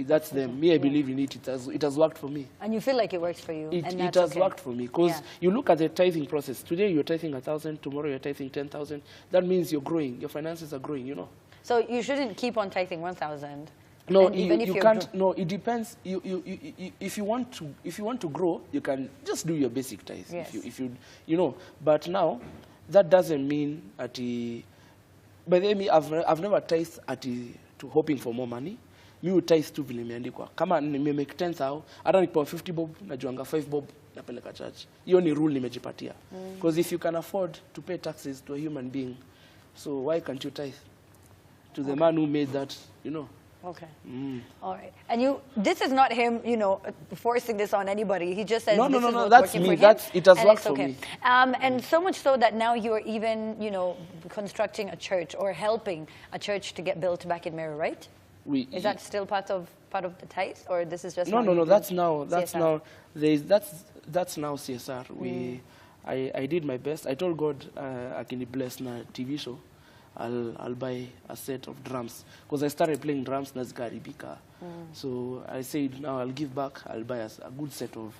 That's them. Me, I believe in it. It has worked for me. And you feel like it works for you. It has worked for me because you look at the tithing process. Today you're tithing 1,000. Tomorrow you're tithing 10,000. That means you're growing. Your finances are growing. You know. So you shouldn't keep on tithing 1,000. No, you can't. No, it depends. If you want to grow, you can just do your basic tithe. Yes. If you know. But now, that doesn't mean at the. By the way, I've never tithed to hoping for more money. Mi utithe tu vile imeandikwa. Kama nimemake 10,000, hata nikipewa 50 bob, najuanga 5 bob napeleka church. Hiyo ni rule nimejipatia. Because if you can afford to pay taxes to a human being, so why can't you tithe to the man who made that, you know? Okay. All right. And this is not him, forcing this on anybody. He just says, no, that's me. It has worked for me. And so much so that now you're even, constructing a church or helping a church to get built back in Meru, right? Is that still part of the tithe, or this is just no? That's now CSR. I did my best. I told God I can bless na TV show. I'll buy a set of drums because I started playing drums na zikaribika. So I said now I'll give back. I'll buy a good set of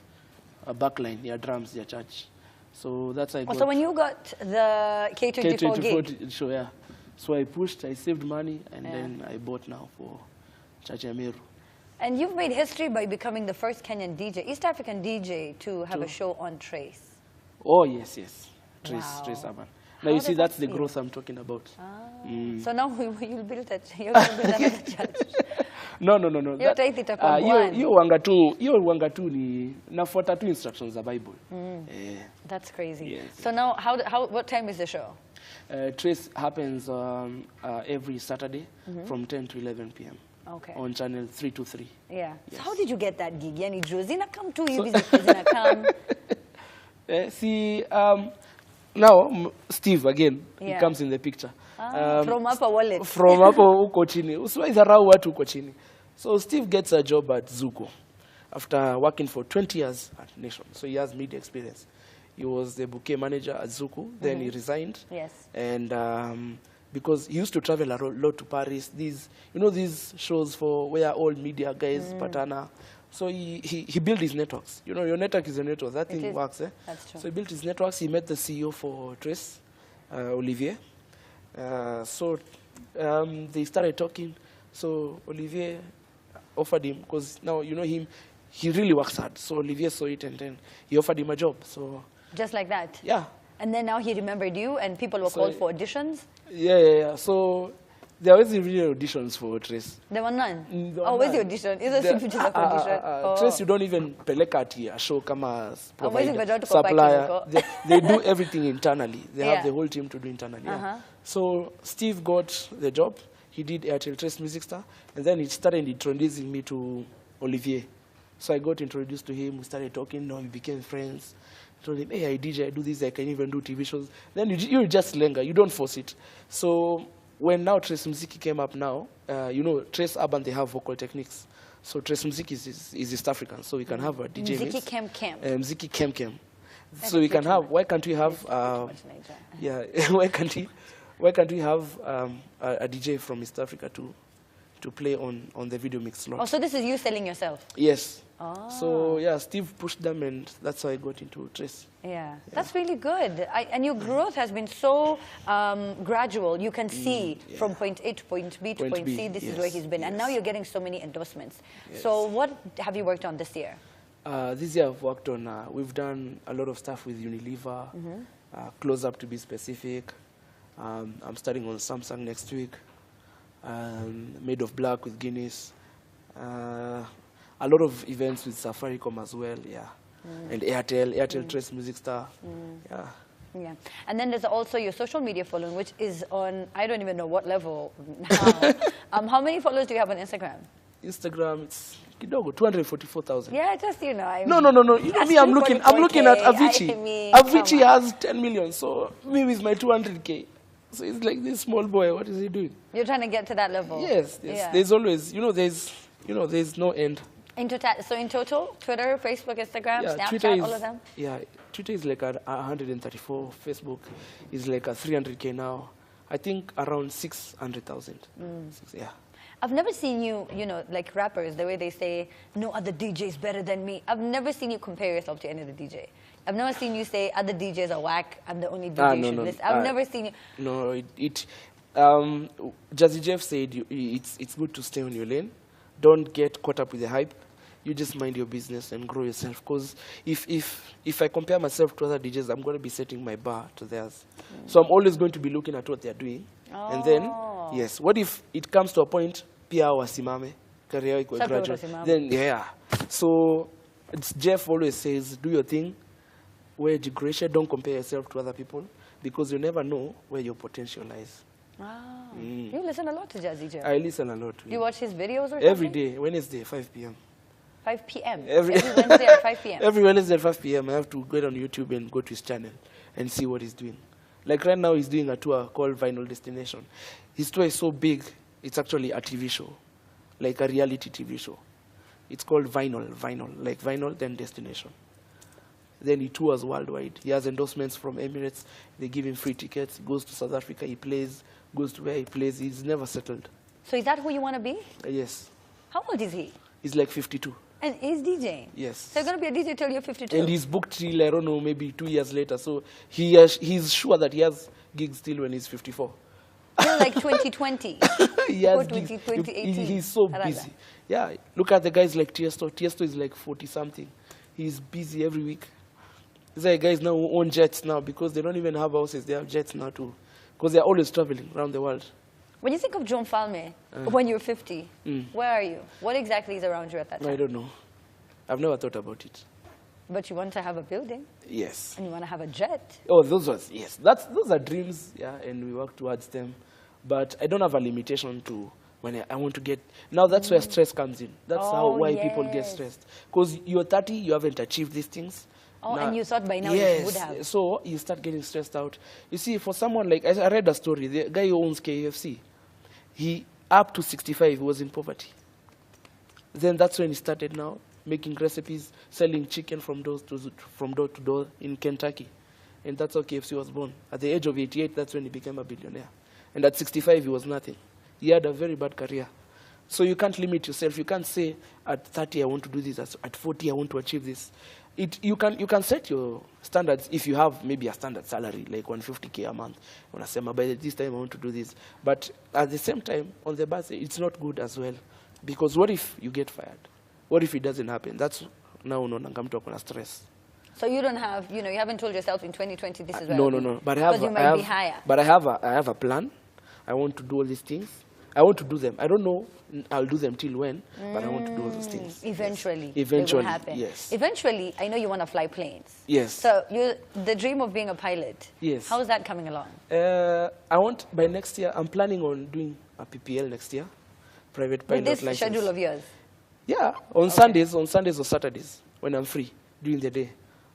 a backline, drums, church. So that's how I got. So when you got the K24 gig, show, yeah. So I pushed, I saved money, and then I bought now for Church Meru. And you've made history by becoming the first Kenyan DJ, East African DJ, to have a show on Trace. Oh, yes. Trace Urban. Now you see, that's the growth I'm talking about. So now you'll build it. You're going to build another church. No. Hiyo wanga tu ni nafuata tu instructions za Bible. That's crazy. Yes. So now, what time is the show? Trace happens every Saturday from 10 to 11 p.m. Okay. On channel 323. Yeah. Yes. So how did you get that gig? Yani Zina come to you, Zina come. Now Steve again, he comes in the picture. From upper wallet. From upper uko chini. Usiwaidharau watu uko chini. So Steve gets a job at Zuko after working for 20 years at Nation. So he has media experience. He was the bouquet manager at Zuko. Then he resigned. Yes. And because he used to travel a lot to Paris, these shows for where all media guys patana. So he built his networks. Your network is a network. That thing works. That's true. So he built his networks. He met the CEO for Trace, Olivier. So they started talking. So Olivier offered him, because now you know him, he really works hard. So Olivier saw it, and then he offered him a job. So just like that. Yeah. And then now he remembered you, and people were called for auditions. Yeah. So there wasn't really auditions for Trace. There were none? Where's the audition? Is it just audition? Trace, you don't even peleka ati a show kama provider, supplier. They do everything internally. They have the whole team to do internally. So Steve got the job. He did Airtel Trace Music Star. And then he started introducing me to Olivier. So I got introduced to him. We started talking. Now we became friends. I told him, hey, I DJ, I do this. I can even do TV shows. Then you just linger. You don't force it. So when now Trace Muziki came up now, Trace Urban, they have vocal techniques. So Trace Muziki is East African, so we can have a DJ mix. Muziki Kem. So we can have, why can't we have, why can't we have a DJ from East Africa to play on the video mix slot? Oh, so this is you selling yourself? Yes. So yeah, Steve pushed them, and that's how I got into Trace. Yeah, that's really good. And your growth has been so gradual. You can see from point A to point B to point C, this is where he's been. And now you're getting so many endorsements. So what have you worked on this year? This year I've worked on, we've done a lot of stuff with Unilever, Close Up to be specific. I'm starting on Samsung next week. Made of Black with Guinness. A lot of events with Safaricom as well, and Airtel Trace Music Star, Yeah, and then there's also your social media following, which is on, I don't even know what level now. How many followers do you have on Instagram? Instagram, it's kidogo, 244,000. Yeah, just, No. You know me, I'm looking at Avicii. Avicii has 10 million, so me with my 200K. So it's like this small boy, what is he doing? You're trying to get to that level. Yes. There's always, there's no end. So in total, Twitter, Facebook, Instagram, Snapchat, all of them? Yeah, Twitter is like 134. Facebook is like 300K now. I think around 600,000. Yeah. I've never seen you, you know, like rappers, the way they say, no other DJ is better than me. I've never seen you compare yourself to any other DJ. I've never seen you say, other DJs are whack, I'm the only DJ you should listen. I've never seen you. No, Jazzy Jeff said it's good to stay on your lane. Don't get caught up with the hype. You just mind your business and grow yourself. Because if I compare myself to other DJs, I'm going to be setting my bar to theirs. So I'm always going to be looking at what they're doing. Oh. And then, yes, what if it comes to a point, pia wasimame, career iko graduate. Then, yeah. So Jeff always says, do your thing. Where education, don't compare yourself to other people. Because you never know where your potential lies. Ah, you listen a lot to Jazzy Jeff. I listen a lot. Do you watch his videos or something? Every day, Wednesday, 5 p.m. 5 p.m. Every Wednesday at 5 p.m. Every Wednesday at 5 p.m. I have to get on YouTube and go to his channel and see what he's doing. Like right now, he's doing a tour called Vinyl Destination. His tour is so big, it's actually a TV show, like a reality TV show. It's called Vinyl, like Vinyl, then Destination. Then he tours worldwide. He has endorsements from Emirates. They give him free tickets. He goes to South Africa, he plays, goes to where he plays. He's never settled. So is that who you want to be? Yes. How old is he? He's like 52. And he's DJing? Yes. So you're going to be a DJ till you're 52? And he's booked till, I don't know, maybe 2 years later. So he's sure that he has gigs still when he's 54. You're like 2020. He has or 2018. He's so busy. Yeah, look at the guys like Tiesto. Tiesto is like 40-something. He's busy every week. These are guys now who own jets now because they don't even have houses. They have jets now too. Because they're always traveling around the world. When you think of Mfalme, when you're 50, where are you? What exactly is around you at that time? I don't know. I've never thought about it. But you want to have a building? Yes. And you want to have a jet? Oh, yes. Those are dreams, yeah, and we work towards them. But I don't have a limitation to when I want to get... Now that's where stress comes in. That's why people get stressed. Because you're 30, you haven't achieved these things. Oh, now, and you thought by now yes, you would have. So you start getting stressed out. You see, for someone like... I read a story. The guy who owns KFC, he, up to 65, he was in poverty. Then that's when he started now making recipes, selling chicken from door to door in Kentucky. And that's how KFC was born. At the age of 88, that's when he became a billionaire. And at 65, he was nothing. He had a very bad career. So you can't limit yourself. You can't say, at 30, I want to do this. At 40, I want to achieve this. You can set your standards if you have maybe a standard salary, like 150K a month. When I say, by this time, I want to do this. But at the same time, on the bus, it's not good as well. Because what if you get fired? What if it doesn't happen? That's now no stress. So you don't have, you haven't told yourself in 2020 this is where No. But I have, be higher. But I have a plan. I want to do all these things. I want to do them. I don't know I'll do them till when, but I want to do all those things. Eventually. Yes. Eventually, it will happen. yes. Eventually, I know you want to fly planes. Yes. So the dream of being a pilot. Yes. How is that coming along? By next year, I'm planning on doing a PPL next year. Private pilot license. With this schedule of yours? Yeah, on Sundays or Saturdays when I'm free during the day.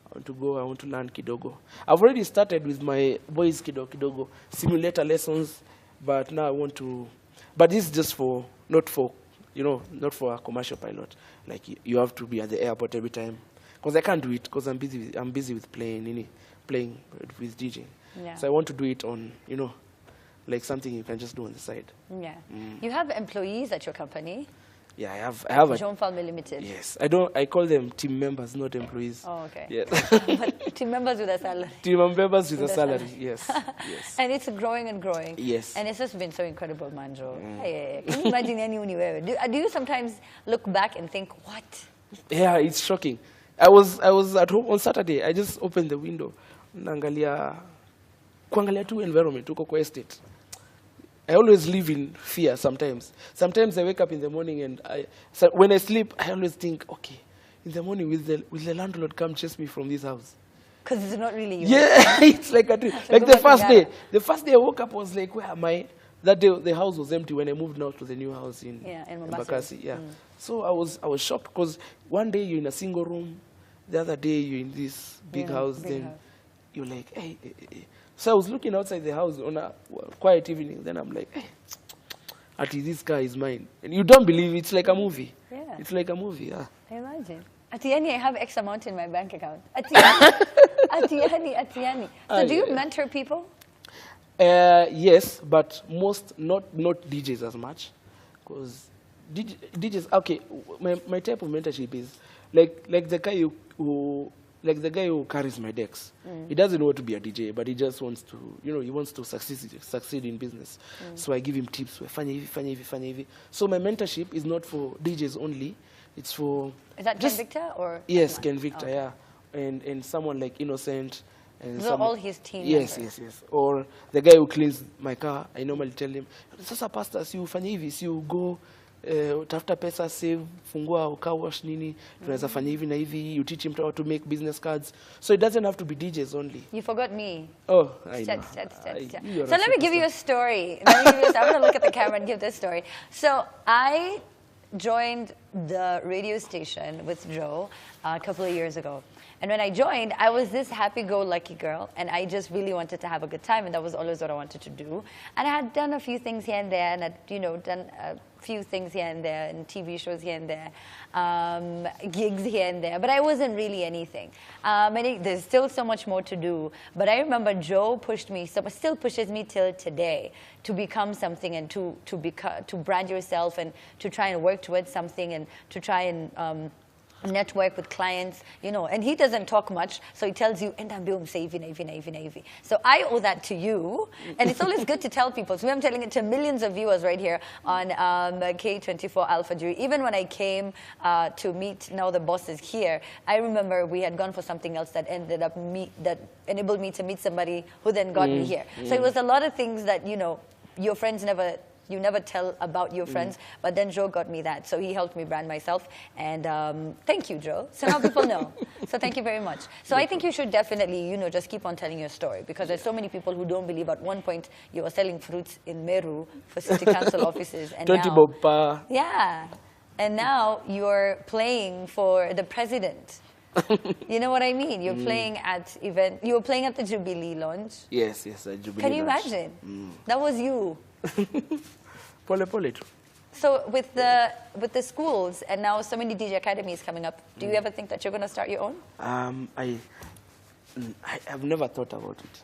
I want to go, I want to learn kidogo. I've already started with my boys kidogo, simulator lessons, but now I want to, but this is just for, not for a commercial pilot. Like you have to be at the airport every time. Because I can't do it because I'm busy with playing with DJing. Yeah. So I want to do it on, like something you can just do on the side. Yeah. You have employees at your company? Yeah, I have Mfalme Limited. Yes. I call them team members, not employees. Oh, okay. Yes. But team members with a salary. Team members with a salary, yes. Yes. And it's growing and growing. Yes. And it's just been so incredible, Manjo. Hey, can you imagine anyone? Do you sometimes look back and think, what? Yeah, it's shocking. I was at home on Saturday. I just opened the window. Kuangalia tu environment, uko kwa estate. I always live in fear sometimes. Sometimes I wake up in the morning and when I sleep, I always think, okay, in the morning will the landlord come chase me from this house? Because it's not really you. Yeah, it's like a dream. Like the first day I woke up, I was like, where am I? That day the house was empty when I moved now to the new house in Bakassi. Yeah. So I was shocked because one day you're in a single room, the other day you're in this big house, then you're like, hey. So I was looking outside the house on a quiet evening. Then I'm like, hey, this car is mine. And you don't believe it's like a movie. Yeah. It's like a movie, yeah. Imagine. Atiani, I have X amount in my bank account. Atiani. So do you mentor people? Yes, but not DJs as much. Because DJs, okay, my type of mentorship is like the guy who carries my decks. He doesn't want to be a DJ, but he just wants to, he wants to succeed in business. So I give him tips. Fanya hivi. So my mentorship is not for DJs only. It's for... Is that Ken Victor or... Yes, Ken Victor, okay. Yeah. And someone like Innocent. And those are all his team yes, members. Yes. Or the guy who cleans my car, I normally tell him, sasa pastor, si ufanye hivi, si you go, tafuta pesa, save, fungua, car wash nini, tunaweza fanya hivi na hivi, you teach him how to make business cards. So it doesn't have to be DJs only. You forgot me. Oh, I know. So let me give you a story. I'm going to look at the camera and give this story. So I joined the radio station with Joe a couple of years ago. And when I joined, I was this happy-go-lucky girl, and I just really wanted to have a good time, and that was always what I wanted to do. And I had done a few things here and there, and I'd, done a few things here and there, and TV shows here and there, gigs here and there, but I wasn't really anything. There's still so much more to do, but I remember Joe pushed me, still pushes me till today, to become something and to brand yourself and to try and work towards something and to try and network with clients, and he doesn't talk much, so he tells you, so I owe that to you, and it's always good to tell people. So I'm telling it to millions of viewers right here on K24 Alpha Jury. Even when I came to meet, now the boss is here, I remember we had gone for something else that that enabled me to meet somebody who then got me here. So it was a lot of things that, your friends you never tell about your friends, but then Joe got me that. So he helped me brand myself. And thank you, Joe. So now people know. So thank you very much. So I think you should definitely, just keep on telling your story, because there's so many people who don't believe at one point you were selling fruits in Meru for city council offices. And 20 now, bob per. Yeah. And now you're playing for the president. You know what I mean? You're playing at you were playing at the Jubilee Lounge. Yes, at Jubilee Can you Lounge. imagine? That was you. Pole. So with the schools and now so many DJ academies coming up, do you ever think that you're going to start your own? I have never thought about it.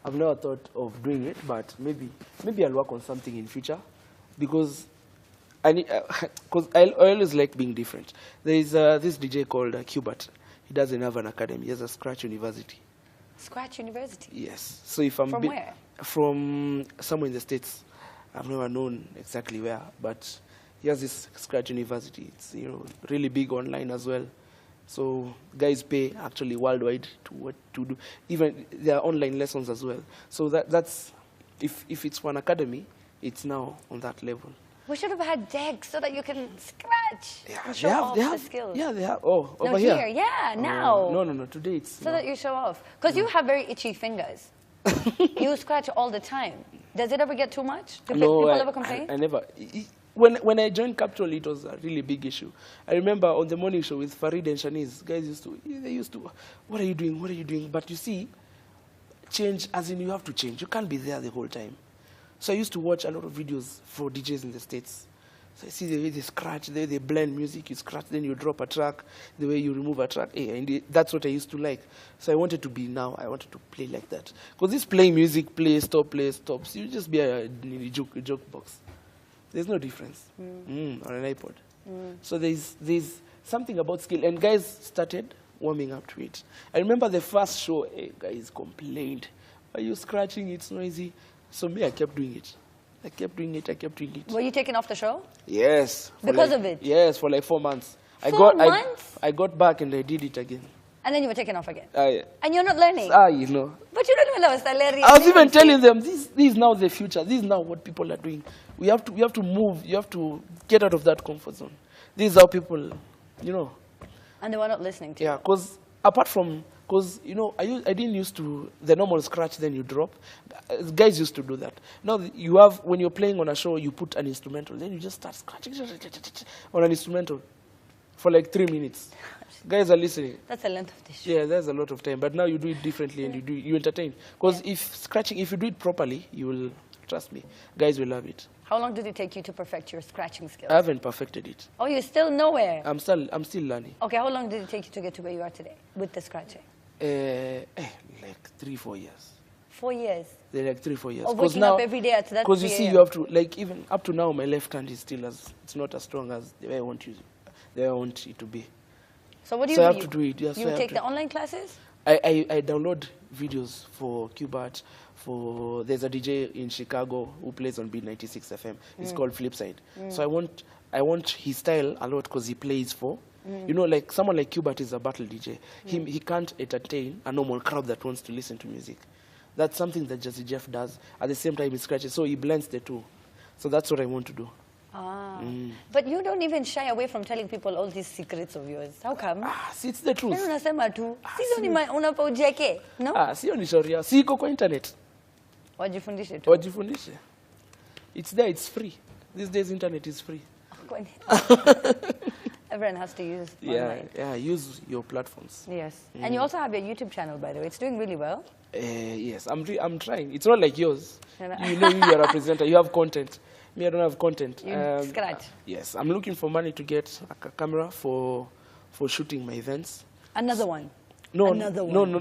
I've never thought of doing it, but maybe I'll work on something in future, because I always like being different. There is this DJ called Qbert. He doesn't have an academy. He has a Scratch University. Scratch University? Yes. So if I'm from where? From somewhere in the States. I've never known exactly where, but he has this Scratch University. It's really big online as well. So guys pay actually worldwide to do. Even there are online lessons as well. So that's if it's for an academy, it's now on that level. We should have had decks so that you can scratch and show off the skills. Yeah, they have. Oh, no, over here. Yeah, now. No. Today it's so that you show off, because you have very itchy fingers. You scratch all the time. Does it ever get too much? Do people ever complain? I never. When I joined Capital, it was a really big issue. I remember on the morning show with Farid and Shanice, guys used to, what are you doing? But you see, change, as in you have to change. You can't be there the whole time. So I used to watch a lot of videos for DJs in the States. So I see the way they scratch, the way they blend music, you scratch, then you drop a track, the way you remove a track. And that's what I used to like. So I wanted to play like that. Because this playing music, play, stops, you just be a joke box. There's no difference on an iPod. So there's something about skill. And guys started warming up to it. I remember the first show, guys complained, "Are you scratching? It's noisy." So me, I kept doing it. Were you taken off the show? Yes. Because of it? Yes, for like 4 months. 4 months? I got back and I did it again. And then you were taken off again? Yeah. And you're not learning? But you don't even know salary. I was even telling them, this is now the future. This is now what people are doing. We have to move. You have to get out of that comfort zone. This is how people, And they were not listening to you? Yeah, because apart from... Because, I didn't used to, the normal scratch, then you drop. Guys used to do that. Now, when you're playing on a show, you put an instrumental, then you just start scratching on an instrumental for like 3 minutes. Guys are listening. That's the length of the show. Yeah, that's a lot of time. But now you do it differently and you entertain. Because if you do it properly, you will, trust me, guys will love it. How long did it take you to perfect your scratching skills? I haven't perfected it. Oh, you're still nowhere? I'm still learning. Okay, how long did it take you to get to where you are today with the scratching? Like 3-4 years. 4 years. They're like 3, 4 years. Of waking up every day at that Because you 3 see, a.m. you have to, like, even up to now, my left hand is still it's not as strong as the way I want it to be. So what do you So do? I have to do it, yes. You take the online classes? I download videos for Qbert. There's a DJ in Chicago who plays on Beat 96 FM. It's called Flipside. So I want his style a lot because he plays for, you know, like someone like Qbert is a battle DJ. He can't entertain a normal crowd that wants to listen to music. That's something that Jazzy Jeff does. At the same time, he scratches. So he blends the two. So that's what I want to do. Ah. But you don't even shy away from telling people all these secrets of yours. How come? See, it's the truth. Unasema tu. Sisi ni unapojeke, no? Sio ni shauri. Si iko kwa internet. Wajifundishe tu. Wajifundishe. It's there, it's free. These days, internet is free. Everyone has to use online. Yeah, use your platforms. Yes. And you also have your YouTube channel, by the way. It's doing really well. Yes, I'm trying. It's not like yours. You know you're a presenter. You have content. Me, I don't have content. You scratch. Yes, I'm looking for money to get a camera for shooting my events. Another one. No, Another one. No,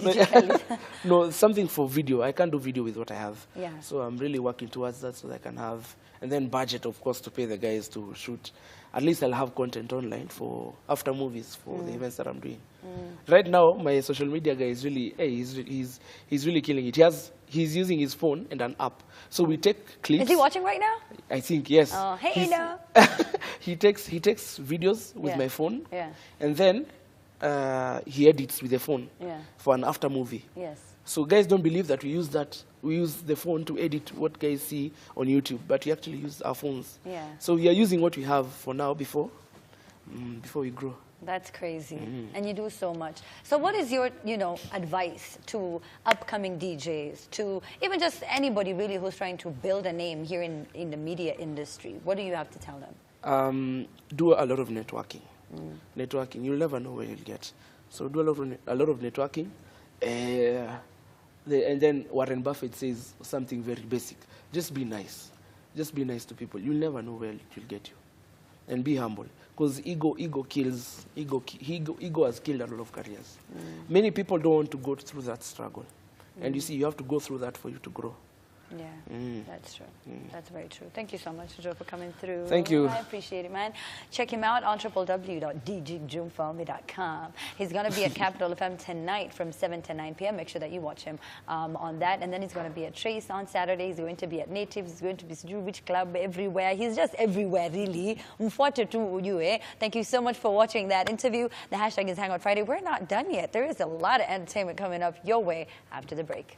no, something for video. I can't do video with what I have. Yeah. So I'm really working towards that so that I can have, and then budget, of course, to pay the guys to shoot. At least I'll have content online for after movies for the events that I'm doing. Right now, my social media guy is really, he's really killing it. He's using his phone and an app. So we take clips. Is he watching right now? I think, yes. Oh, hey, Ida. he takes videos with my phone. Yeah. And then he edits with the phone for an after movie. Yes. So guys don't believe that we use the phone to edit what guys see on YouTube, but we actually use our phones. Yeah. So we are using what we have for now before we grow. That's crazy. And you do so much. So what is your, advice to upcoming DJs, to even just anybody really who's trying to build a name here in the media industry? What do you have to tell them? Do a lot of networking. Networking, you'll never know where you'll get. So do a lot of networking. And then Warren Buffett says something very basic. Just be nice. Just be nice to people. You'll never know where it will get you. And be humble. Because ego kills. Ego has killed a lot of careers. Many people don't want to go through that struggle. And you see, you have to go through that for you to grow. Yeah, that's true. That's very true. Thank you so much, Joe, for coming through. Thank you. I appreciate it, man. Check him out on www.djmfalme.com. He's going to be at Capital FM tonight from 7 to 9 p.m. Make sure that you watch him on that. And then he's going to be at Trace on Saturday. He's going to be at Natives. He's going to be Which Club everywhere. He's just everywhere, really. Thank you so much for watching that interview. The hashtag is Hangout Friday. We're not done yet. There is a lot of entertainment coming up your way after the break.